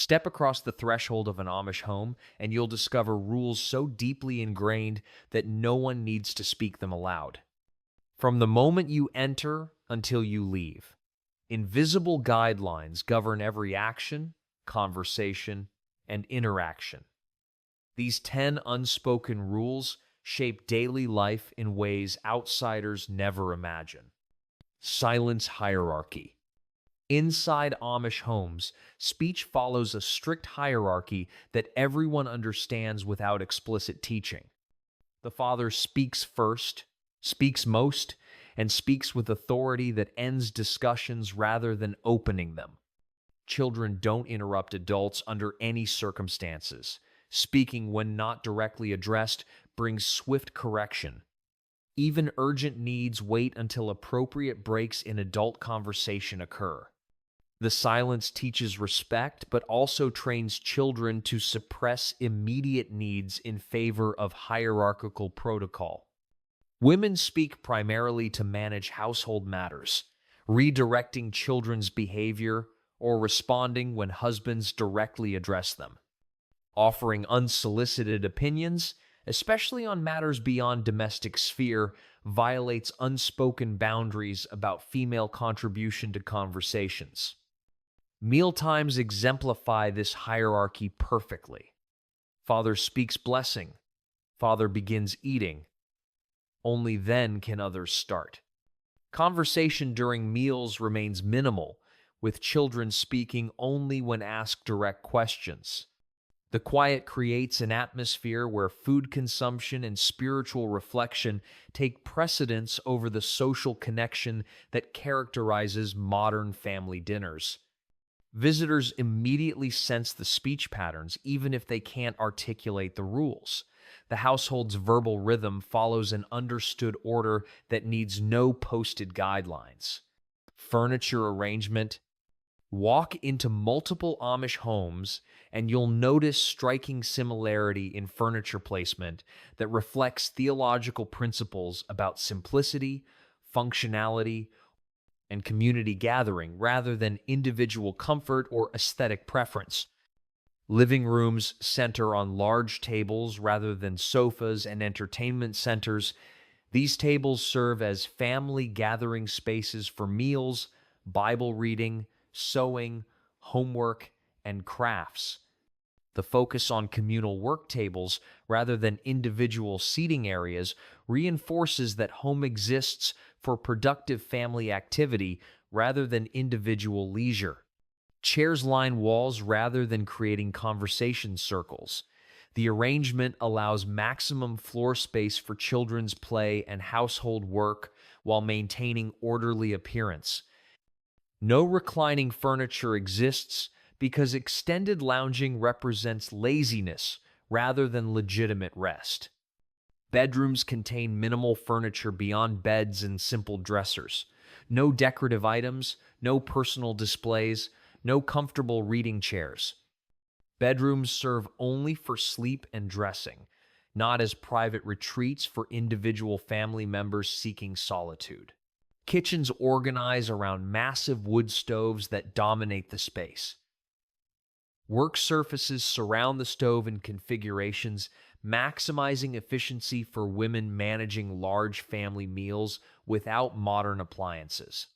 Step across the threshold of an Amish home, and you'll discover rules so deeply ingrained that no one needs to speak them aloud. From the moment you enter until you leave, invisible guidelines govern every action, conversation, and interaction. These 10 unspoken rules shape daily life in ways outsiders never imagine. Silence hierarchy. Inside Amish homes, speech follows a strict hierarchy that everyone understands without explicit teaching. The father speaks first, speaks most, and speaks with authority that ends discussions rather than opening them. Children don't interrupt adults under any circumstances. Speaking, when not directly addressed, brings swift correction. Even urgent needs wait until appropriate breaks in adult conversation occur. The silence teaches respect, but also trains children to suppress immediate needs in favor of hierarchical protocol. Women speak primarily to manage household matters, redirecting children's behavior or responding when husbands directly address them. Offering unsolicited opinions, especially on matters beyond domestic sphere, violates unspoken boundaries about female contribution to conversations. Mealtimes exemplify this hierarchy perfectly. Father speaks blessing. Father begins eating. Only then can others start. Conversation during meals remains minimal, with children speaking only when asked direct questions. The quiet creates an atmosphere where food consumption and spiritual reflection take precedence over the social connection that characterizes modern family dinners. Visitors immediately sense the speech patterns, even if they can't articulate the rules. The household's verbal rhythm follows an understood order that needs no posted guidelines. Furniture arrangement. Walk into multiple Amish homes, and you'll notice striking similarity in furniture placement that reflects theological principles about simplicity, functionality, and community gathering rather than individual comfort or aesthetic preference. Living rooms center on large tables rather than sofas and entertainment centers. These tables serve as family gathering spaces for meals, Bible reading, sewing, homework, and crafts. The focus on communal work tables rather than individual seating areas reinforces that home exists for productive family activity rather than individual leisure. Chairs line walls rather than creating conversation circles. The arrangement allows maximum floor space for children's play and household work while maintaining orderly appearance. No reclining furniture exists because extended lounging represents laziness rather than legitimate rest. Bedrooms contain minimal furniture beyond beds and simple dressers. No decorative items, no personal displays, no comfortable reading chairs. Bedrooms serve only for sleep and dressing, not as private retreats for individual family members seeking solitude. Kitchens organize around massive wood stoves that dominate the space. Work surfaces surround the stove in configurations, maximizing efficiency for women managing large family meals without modern appliances.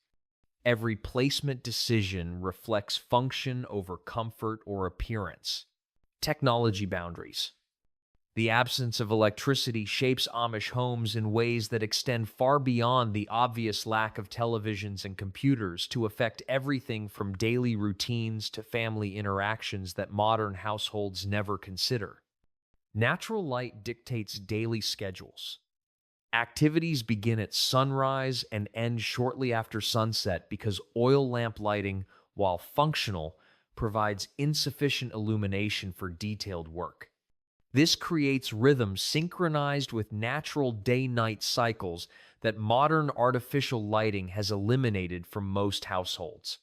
Every placement decision reflects function over comfort or appearance. Technology boundaries. The absence of electricity shapes Amish homes in ways that extend far beyond the obvious lack of televisions and computers to affect everything from daily routines to family interactions that modern households never consider. Natural light dictates daily schedules. Activities begin at sunrise and end shortly after sunset because oil lamp lighting, while functional, provides insufficient illumination for detailed work. This creates rhythms synchronized with natural day-night cycles that modern artificial lighting has eliminated from most households.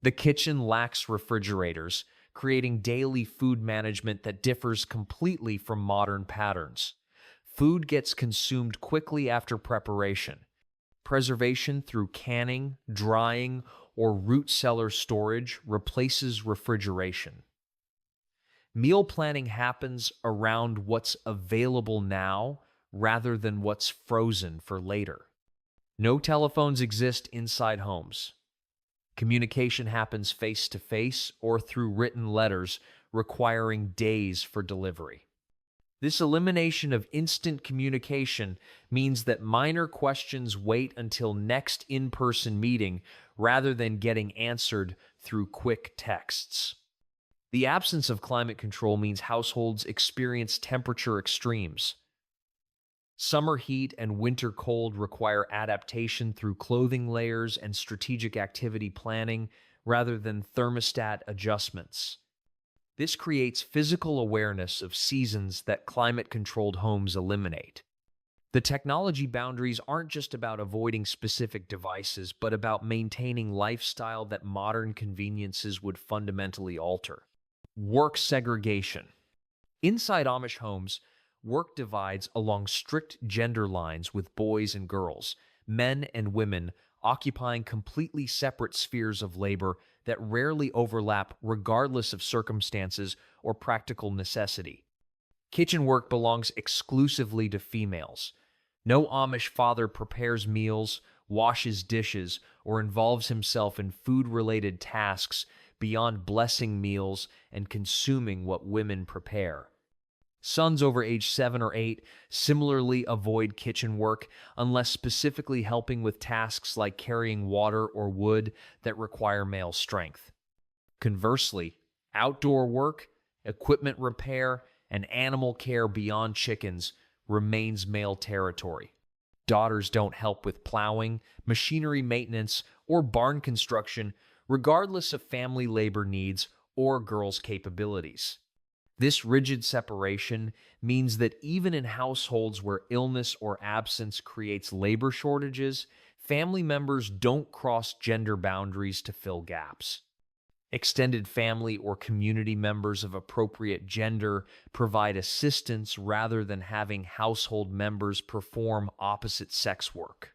The kitchen lacks refrigerators, creating daily food management that differs completely from modern patterns. Food gets consumed quickly after preparation. Preservation through canning, drying, or root cellar storage replaces refrigeration. Meal planning happens around what's available now rather than what's frozen for later. No telephones exist inside homes. Communication happens face to face or through written letters, requiring days for delivery. This elimination of instant communication means that minor questions wait until next in-person meeting rather than getting answered through quick texts. The absence of climate control means households experience temperature extremes. Summer heat and winter cold require adaptation through clothing layers and strategic activity planning rather than thermostat adjustments. This creates physical awareness of seasons that climate-controlled homes eliminate. The technology boundaries aren't just about avoiding specific devices, but about maintaining lifestyle that modern conveniences would fundamentally alter. Work segregation. Inside Amish homes, work divides along strict gender lines with boys and girls, men and women occupying completely separate spheres of labor that rarely overlap regardless of circumstances or practical necessity. Kitchen work belongs exclusively to females. No Amish father prepares meals, washes dishes, or involves himself in food-related tasks beyond blessing meals and consuming what women prepare. Sons over age 7 or 8 similarly avoid kitchen work unless specifically helping with tasks like carrying water or wood that require male strength. Conversely, outdoor work, equipment repair, and animal care beyond chickens remains male territory. Daughters don't help with plowing, machinery maintenance, or barn construction, regardless of family labor needs or girls' capabilities. This rigid separation means that even in households where illness or absence creates labor shortages, family members don't cross gender boundaries to fill gaps. Extended family or community members of appropriate gender provide assistance rather than having household members perform opposite sex work.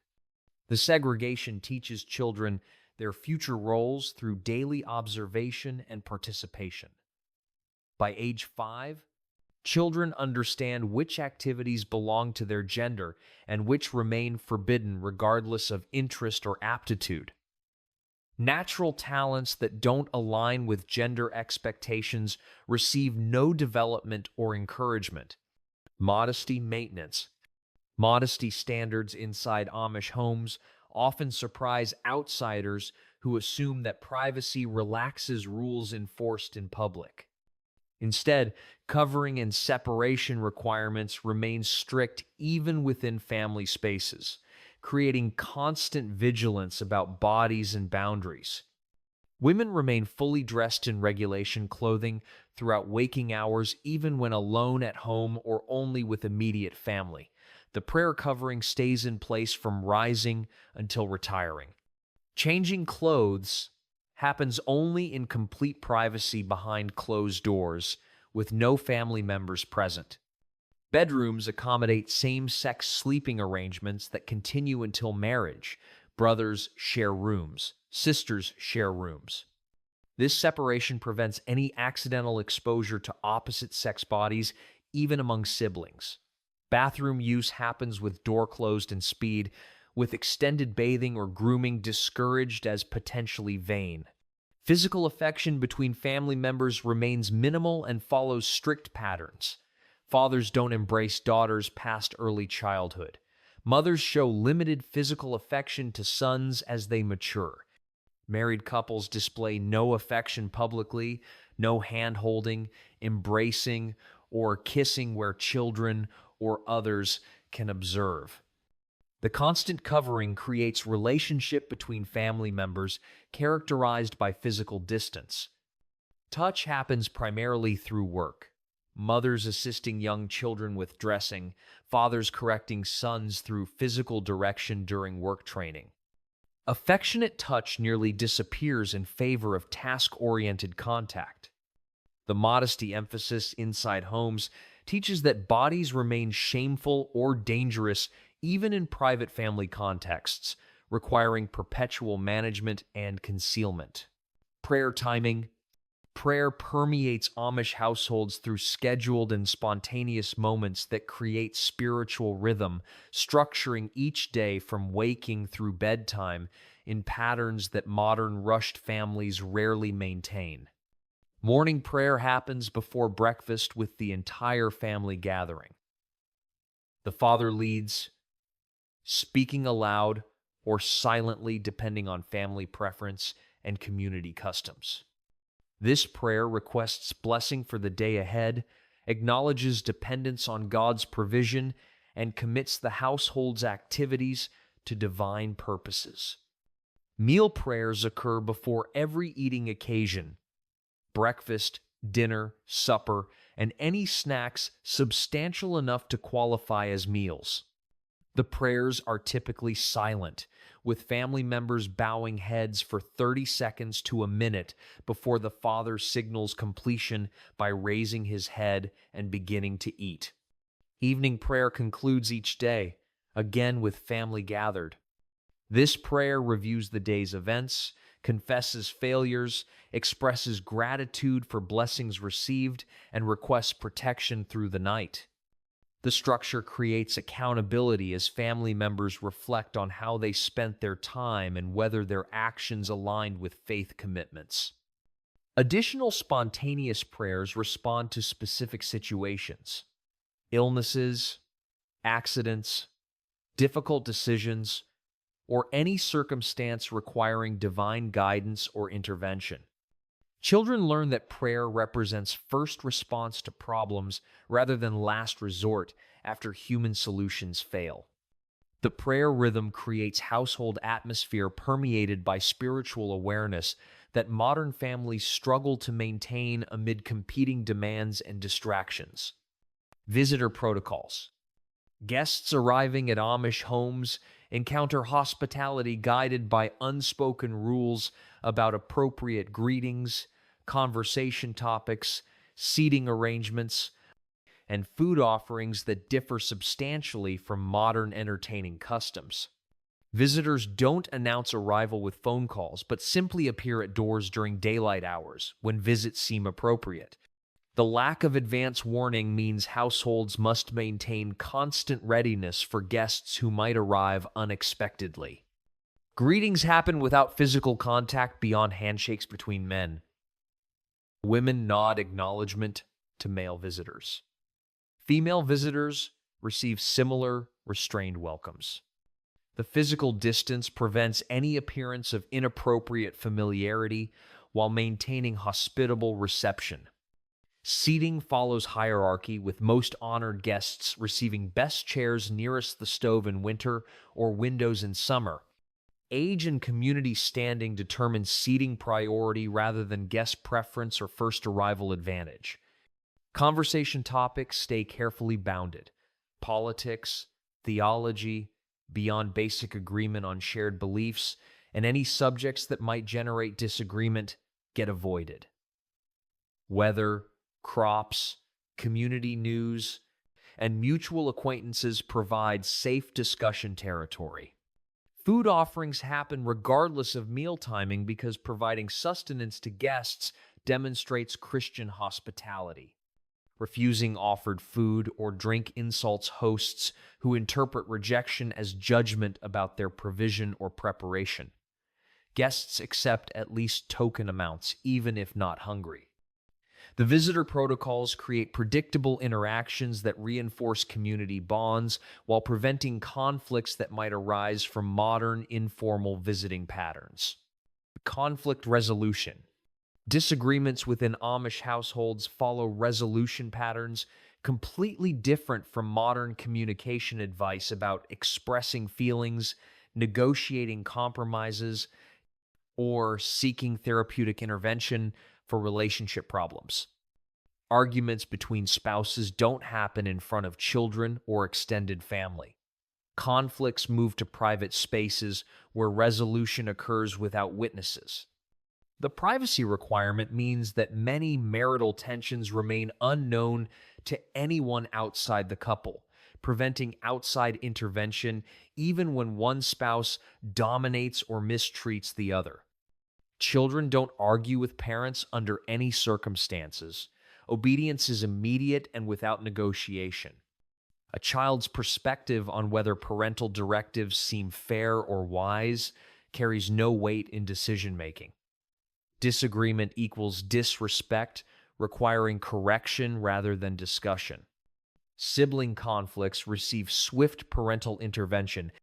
The segregation teaches children their future roles through daily observation and participation. By age 5, children understand which activities belong to their gender and which remain forbidden regardless of interest or aptitude. Natural talents that don't align with gender expectations receive no development or encouragement. Modesty maintenance. Modesty standards inside Amish homes often surprise outsiders who assume that privacy relaxes rules enforced in public. Instead, covering and separation requirements remain strict even within family spaces, creating constant vigilance about bodies and boundaries. Women remain fully dressed in regulation clothing throughout waking hours, even when alone at home or only with immediate family. The prayer covering stays in place from rising until retiring. Changing clothes happens only in complete privacy behind closed doors, with no family members present. Bedrooms accommodate same-sex sleeping arrangements that continue until marriage. Brothers share rooms. Sisters share rooms. This separation prevents any accidental exposure to opposite-sex bodies, even among siblings. Bathroom use happens with door closed and speed, with extended bathing or grooming discouraged as potentially vain. Physical affection between family members remains minimal and follows strict patterns. Fathers don't embrace daughters past early childhood. Mothers show limited physical affection to sons as they mature. Married couples display no affection publicly, no hand-holding, embracing, or kissing where children or others can observe. The constant covering creates relationship between family members characterized by physical distance. Touch happens primarily through work. Mothers assisting young children with dressing, fathers correcting sons through physical direction during work training. Affectionate touch nearly disappears in favor of task-oriented contact. The modesty emphasis inside homes teaches that bodies remain shameful or dangerous even in private family contexts, requiring perpetual management and concealment. Prayer timing. Prayer permeates Amish households through scheduled and spontaneous moments that create spiritual rhythm, structuring each day from waking through bedtime in patterns that modern rushed families rarely maintain. Morning prayer happens before breakfast with the entire family gathering. The father leads, speaking aloud or silently depending on family preference and community customs. This prayer requests blessing for the day ahead, acknowledges dependence on God's provision, and commits the household's activities to divine purposes. Meal prayers occur before every eating occasion: breakfast, dinner, supper, and any snacks substantial enough to qualify as meals. The prayers are typically silent, with family members bowing heads for 30 seconds to a minute before the father signals completion by raising his head and beginning to eat. Evening prayer concludes each day, again with family gathered. This prayer reviews the day's events, confesses failures, expresses gratitude for blessings received, and requests protection through the night. The structure creates accountability as family members reflect on how they spent their time and whether their actions aligned with faith commitments. Additional spontaneous prayers respond to specific situations: illnesses, accidents, difficult decisions, or any circumstance requiring divine guidance or intervention. Children learn that prayer represents first response to problems rather than last resort after human solutions fail. The prayer rhythm creates household atmosphere permeated by spiritual awareness that modern families struggle to maintain amid competing demands and distractions. Visitor protocols. Guests arriving at Amish homes encounter hospitality guided by unspoken rules about appropriate greetings, conversation topics, seating arrangements, and food offerings that differ substantially from modern entertaining customs. Visitors don't announce arrival with phone calls, but simply appear at doors during daylight hours when visits seem appropriate. The lack of advance warning means households must maintain constant readiness for guests who might arrive unexpectedly. Greetings happen without physical contact beyond handshakes between men. Women nod acknowledgement to male visitors. Female visitors receive similar restrained welcomes. The physical distance prevents any appearance of inappropriate familiarity while maintaining hospitable reception. Seating follows hierarchy, with most honored guests receiving best chairs nearest the stove in winter or windows in summer. Age and community standing determine seating priority rather than guest preference or first arrival advantage. Conversation topics stay carefully bounded. Politics, theology, beyond basic agreement on shared beliefs, and any subjects that might generate disagreement get avoided. Weather, crops, community news, and mutual acquaintances provide safe discussion territory. Food offerings happen regardless of meal timing because providing sustenance to guests demonstrates Christian hospitality. Refusing offered food or drink insults hosts who interpret rejection as judgment about their provision or preparation. Guests accept at least token amounts, even if not hungry. The visitor protocols create predictable interactions that reinforce community bonds while preventing conflicts that might arise from modern, informal visiting patterns. Conflict resolution. Disagreements within Amish households follow resolution patterns completely different from modern communication advice about expressing feelings, negotiating compromises, or seeking therapeutic intervention for relationship problems. Arguments between spouses don't happen in front of children or extended family. Conflicts move to private spaces where resolution occurs without witnesses. The privacy requirement means that many marital tensions remain unknown to anyone outside the couple, preventing outside intervention even when one spouse dominates or mistreats the other. Children don't argue with parents under any circumstances. Obedience is immediate and without negotiation. A child's perspective on whether parental directives seem fair or wise carries no weight in decision making. Disagreement equals disrespect, requiring correction rather than discussion. Sibling conflicts receive swift parental intervention,